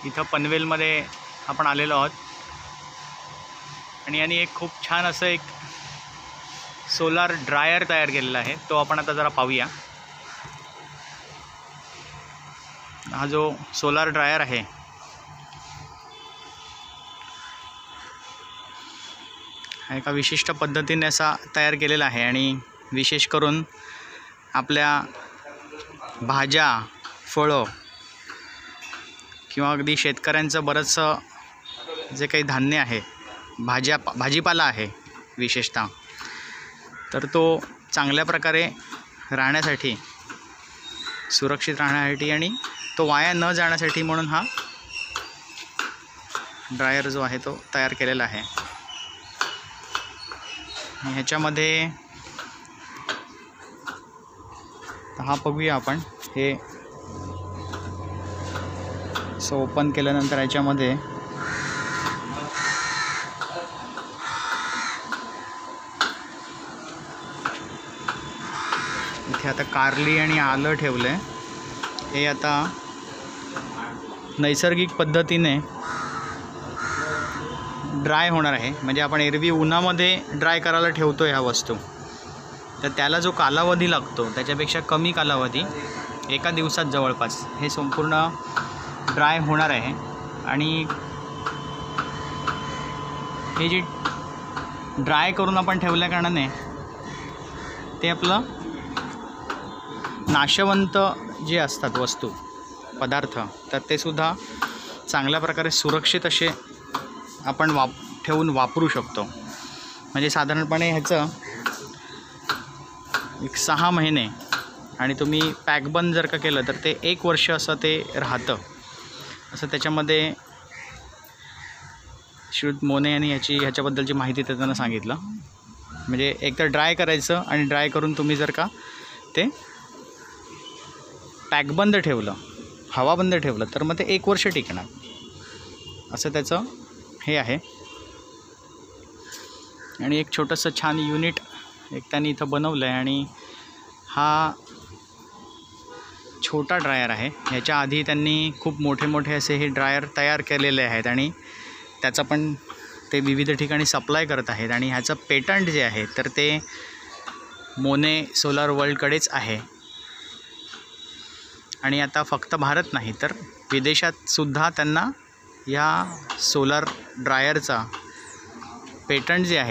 इथं पनवेलमध्ये आपण आलेलो आहोत आणि यांनी एक खूप छान असं एक सोलार ड्रायर तयार केलेला आहे, तो आपण आता जरा पाहूया। हा जो सोलार ड्रायर आहे हा एका विशिष्ट पद्धतीने असा तयार केलेला आहे आणि विशेष करून आपल्या भाज्या, फळं किंवा अगदी शेतकऱ्यांचं बरंचसं जे काही धान्य आहे, भाजीपाला आहे विशेषतः, तर तो चांगल्या प्रकारे राहण्यासाठी, सुरक्षित राहण्यासाठी आणि तो वाया न जाण्यासाठी म्हणून हा ड्रायर जो आहे तो तयार केलेला आहे। ह्याच्यामध्ये हा बघूया आपण, हे सो ओपन केल्यानंतर याच्यामध्ये इथे आता कारली आणि आलं ठेवलं आहे। हे आता नैसर्गिक पद्धतीने ड्राय होणार आहे, म्हणजे आपण एरवी उन्हामध्ये ड्राय करायला ठेवतो ह्या वस्तू, तर त्याला जो कालावधी लागतो त्याच्यापेक्षा कमी कालावधी, एका दिवसात जवळपास हे संपूर्ण ड्राय होणार आहे। आणि हे जे ड्राय करून आपण ठेवल्या कारणाने ते आपलं नाशवंत जे असतात वस्तू, पदार्थ, तर ते सुद्धा चांगल्या प्रकारे सुरक्षित असे आपण ठेवून वापरू शकतो। म्हणजे साधारणपणे ह्याचं एक 6 महिने आणि तुम्ही पॅकबंद जर का केलं तर ते 1 वर्ष असं ते राहतं, असं त्याच्यामध्ये श्रीयुत मोने यांनी ह्याच्याबद्दलची माहिती देताना सांगितलं। म्हणजे एकतर ड्राय करायचं आणि ड्राय करून तुम्ही जर का ते पॅकबंद ठेवलं, हवाबंद ठेवलं, तर मग ते 1 वर्ष टिकणार, असं त्याचं हे आहे। आणि एक छोटंसं छान युनिट एक त्यांनी इथं बनवलं आहे आणि हा छोटा ड्रायर आहे। ह्याच्या आधी त्यांनी खूप मोठे मोठे असे हे ड्रायर तयार केलेले आहेत आणि त्याचा पण ते विविध ठिकाणी सप्लाय करत आहेत। आणि ह्याचं पेटंट जे आहे तर ते मोने सोलार वर्ल्डकडेच आहे। आणि आता फक्त भारत नाही तर विदेशात सुद्धा त्यांना या सोलार ड्रायरचा पेटंट जे आहे